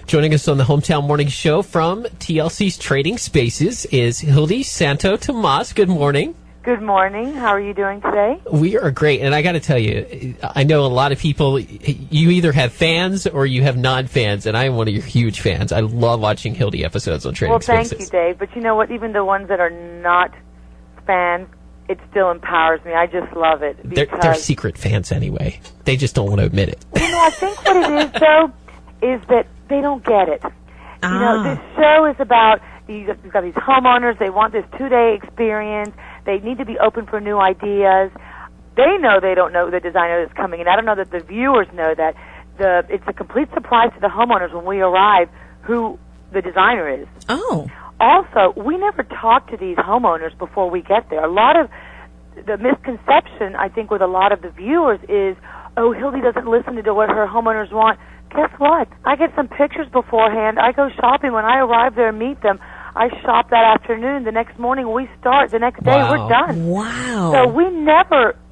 Joining us on the Hometown Morning Show from TLC's Trading Spaces is Hildi Santo Tomas. Good morning. Good morning. How are you doing today? We are great, and I got to tell you, I know a lot of people, you either have fans or you have non-fans, and I am one of your huge fans. I love watching Hildi episodes on Trading Spaces. Well, thank you, Dave. But you know what? Even the ones that are not fans, it still empowers me. I just love it. They're secret fans anyway. They just don't want to admit it. You know, I think what it is, though, is that they don't get it. You know, this show is about, you've got these homeowners, they want this 2-day experience. They need to be open for new ideas. They know they don't know the designer that's coming in. I don't know that the viewers know that. It's a complete surprise to the homeowners when we arrive who the designer is. Oh. Also, we never talk to these homeowners before we get there. A lot of the misconception, I think, with a lot of the viewers is, oh, Hildi doesn't listen to what her homeowners want. Guess what? I get some pictures beforehand. I go shopping. When I arrive there and meet them, I shop that afternoon. The next morning we start. The next day we're done. Wow. So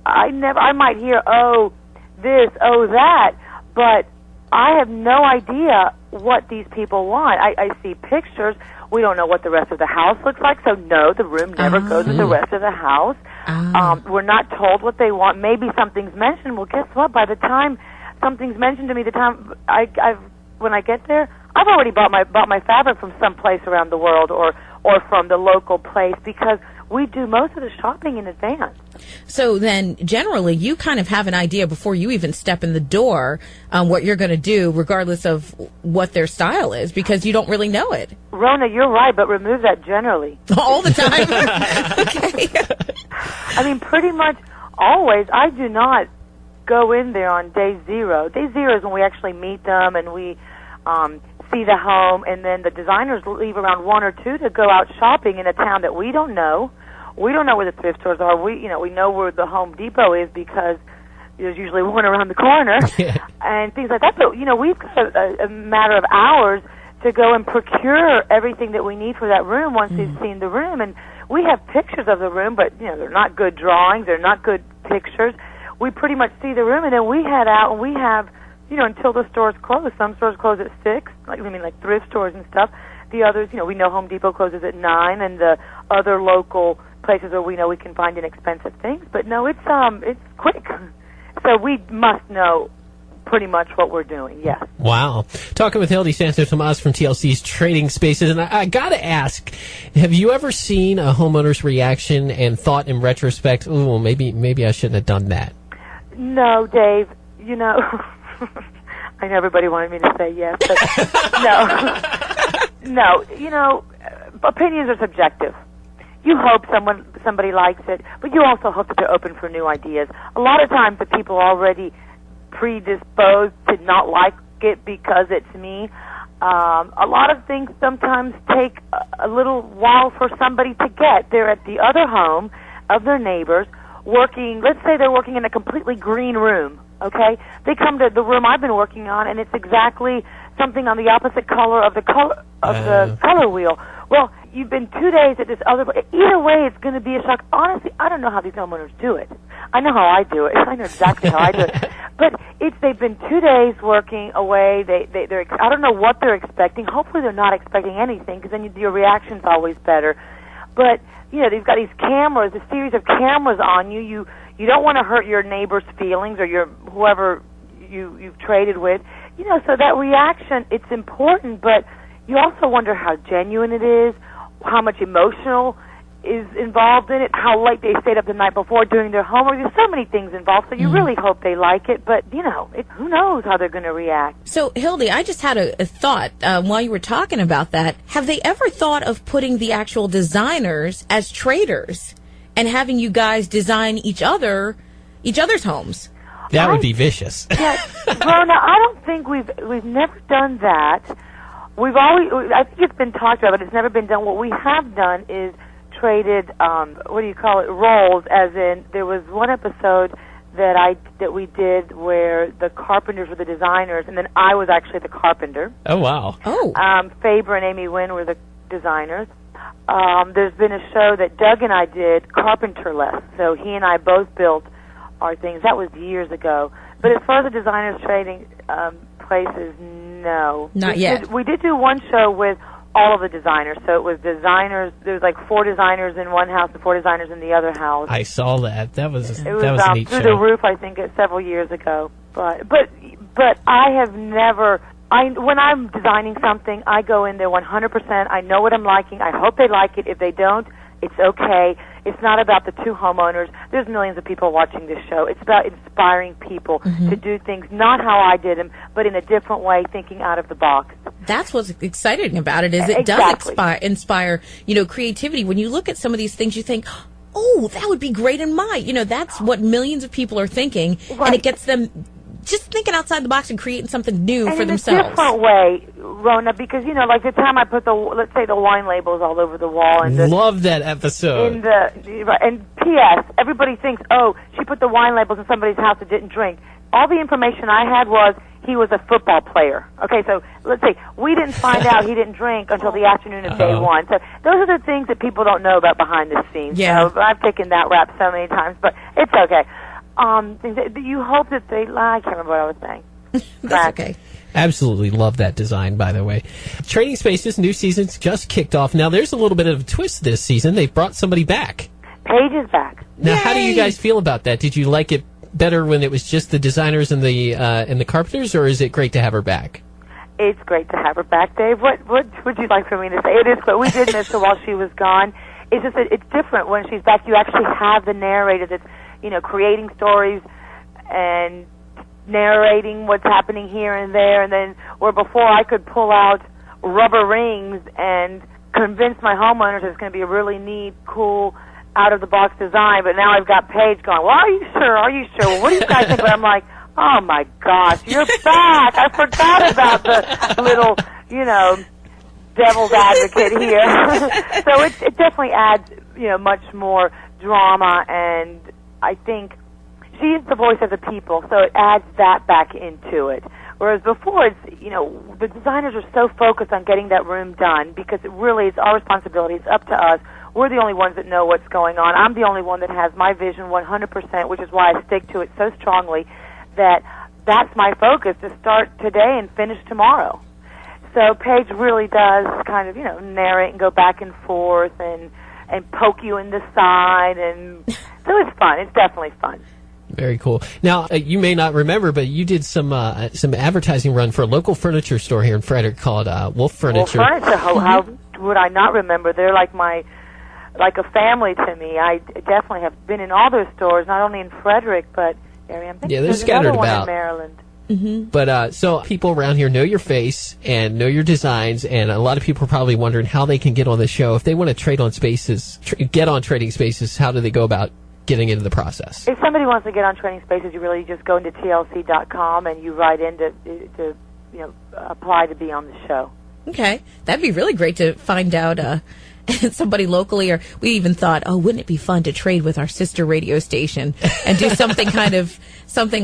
I might hear, oh, this, oh, that, but I have no idea what these people want. I see pictures. We don't know what the rest of the house looks like, so no, the room never goes with the rest of the house. We're not told what they want. Maybe something's mentioned. Well, guess what? By the time something's mentioned to me, when I get there, I've already bought my fabric from someplace around the world or from the local place because we do most of the shopping in advance. So then, generally, you kind of have an idea before you even step in the door what you're going to do, regardless of what their style is, because you don't really know it. Rona, you're right, but remove that generally. All the time? Okay. I mean, pretty much always. I do not go in there on day zero. Day zero is when we actually meet them and we see the home, and then the designers leave around 1 or 2 to go out shopping in a town that we don't know. We don't know where the thrift stores are. We know where the Home Depot is because there's usually one around the corner and things like that. But, we've got a matter of hours to go and procure everything that we need for that room once we've seen the room. And we have pictures of the room, but, they're not good drawings. They're not good pictures. We pretty much see the room, and then we head out, and we have, until the stores close. Some stores close at 6, like thrift stores and stuff. The others, we know Home Depot closes at 9, and the other local places where we know we can find inexpensive things. But no, it's quick. So we must know pretty much what we're doing, yes. Wow. Talking with Hildi Santo Tomas from TLC's Trading Spaces, and I got to ask, have you ever seen a homeowner's reaction and thought in retrospect, oh, maybe I shouldn't have done that? No, Dave. I know everybody wanted me to say yes, but no. No, opinions are subjective. You hope somebody likes it, but you also hope that they're open for new ideas. A lot of times the people are already predisposed to not like it because it's me. A lot of things sometimes take a little while for somebody to get. They're at the other home of their neighbors working, let's say they're working in a completely green room, okay? They come to the room I've been working on, and it's exactly something on the opposite color of the color wheel. Well, you've been 2 days at this other. Either way, it's going to be a shock. Honestly, I don't know how these homeowners do it. I know how I do it. I know exactly how I do it. But they've been 2 days working away. They're I don't know what they're expecting. Hopefully, they're not expecting anything because then your reaction's always better. But they've got these cameras, a series of cameras on you. You don't want to hurt your neighbor's feelings or your whoever you've traded with. So that reaction, it's important, but you also wonder how genuine it is, how much emotional is involved in it, how late they stayed up the night before doing their homework. There's so many things involved, so you really hope they like it, but, who knows how they're going to react. So, Hildi, I just had a thought while you were talking about that. Have they ever thought of putting the actual designers as traders and having you guys design each other's homes? That would be vicious. Yeah, Rona, I don't think we've never done that. I think it's been talked about, but it's never been done. What we have done is traded, roles, as in there was one episode that we did where the carpenters were the designers, and then I was actually the carpenter. Oh, wow. Oh. Faber and Amy Wynn were the designers. There's been a show that Doug and I did, Carpenterless, so he and I both built our things. That was years ago. But as far as the designers trading places, No. Not yet. We did do one show with all of the designers. So it was designers. There was like 4 designers in one house and 4 designers in the other house. I saw that. That was It a was neat through show. the roof, I think, several years ago. But I have never. When I'm designing something, I go in there 100%. I know what I'm liking. I hope they like it. If they don't, it's okay. It's not about the 2 homeowners. There's millions of people watching this show. It's about inspiring people to do things not how I did them, but in a different way, thinking out of the box. That's what's exciting about it, is it Exactly. does inspire, creativity. When you look at some of these things, you think, oh, that would be great in my, that's what millions of people are thinking, Right. and it gets them just thinking outside the box and creating something new And for in themselves. a different way, Rona, because, like the time I put let's say the wine labels all over the wall and Love that episode. and P.S. Everybody thinks, oh, she put the wine labels in somebody's house that didn't drink. All the information I had was he was a football player. Okay, so let's say we didn't find out he didn't drink until the afternoon of day one. So those are the things that people don't know about behind the scenes. Yeah. So I've taken that rap so many times, but it's okay. You hope that I can't remember what I was saying. That's okay. Absolutely love that design, by the way. Trading Spaces, new season's just kicked off. Now, there's a little bit of a twist this season. They've brought somebody back. Paige is back. Now, how do you Yay! guys feel about that? Did you like it better when it was just the designers and the carpenters, or is it great to have her back? It's great to have her back, Dave. What would you like for me to say? It is, but we did miss her while she was gone. It's just that it's different when she's back. You actually have the narrator that's, creating stories and narrating what's happening here and there, and then where before I could pull out rubber rings and convince my homeowners it's going to be a really neat, cool, out-of-the-box design, but now I've got Paige going, well, are you sure? Well, what do you guys think? But I'm like, oh, my gosh, you're back. I forgot about the little, devil's advocate here. So it definitely adds, much more drama, and I think she is the voice of the people, so it adds that back into it. Whereas before, it's, the designers are so focused on getting that room done because it really is our responsibility. It's up to us. We're the only ones that know what's going on. I'm the only one that has my vision 100%, which is why I stick to it so strongly that that's my focus, to start today and finish tomorrow. So Paige really does kind of, narrate and go back and forth and poke you in the side, and so it's fun. It's definitely fun. Very cool. Now, you may not remember, but you did some advertising run for a local furniture store here in Frederick called Wolf Furniture. Well, furniture, how would I not remember? They're like a family to me. I definitely have been in all those stores, not only in Frederick, but I'm thinking they're there's scattered another one about. in Maryland. But so people around here know your face and know your designs, and a lot of people are probably wondering how they can get on the show. If they want to trade on spaces, get on Trading Spaces, how do they go about getting into the process? If somebody wants to get on Trading Spaces, you really just go into TLC.com and you write in to apply to be on the show. Okay. That'd be really great to find out somebody locally, or we even thought, oh, wouldn't it be fun to trade with our sister radio station and do something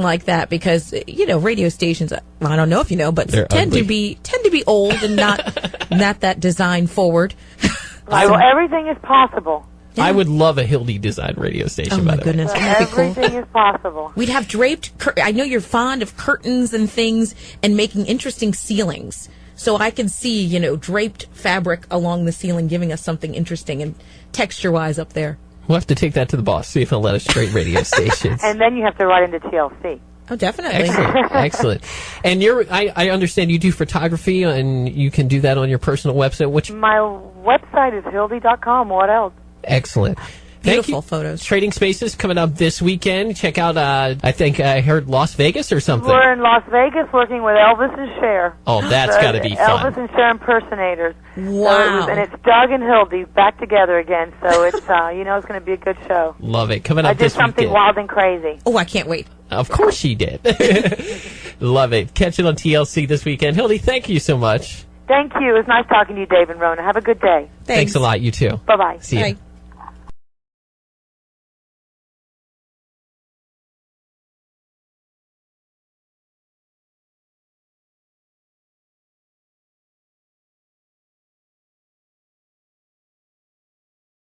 like that, because radio stations, I don't know if you know, but tend to be old and not that design forward. Right, well, everything is possible. I would love a Hildi design radio station, by the way. Oh, my goodness. Wouldn't that be cool? Everything is possible. We'd have draped I know you're fond of curtains and things and making interesting ceilings. So I can see, draped fabric along the ceiling giving us something interesting and texture-wise up there. We'll have to take that to the boss, see if he'll let us trade radio stations. And then you have to write into TLC. Oh, definitely. Excellent. And I understand you do photography, and you can do that on your personal website. My website is Hildi.com. What else? Excellent. Beautiful photos. Trading Spaces coming up this weekend. Check out, I think I heard Las Vegas or something. We're in Las Vegas working with Elvis and Cher. Oh, that's got to be fun. Elvis and Cher impersonators. Wow. So and it's Doug and Hildi back together again. So it's, it's going to be a good show. Love it. Coming up I did this something weekend. wild and crazy. Oh, I can't wait. Of course she did. Love it. Catch it on TLC this weekend. Hildi, thank you so much. Thank you. It was nice talking to you, Dave and Rona. Have a good day. Thanks a lot. You too. Bye-bye. See you. Bye.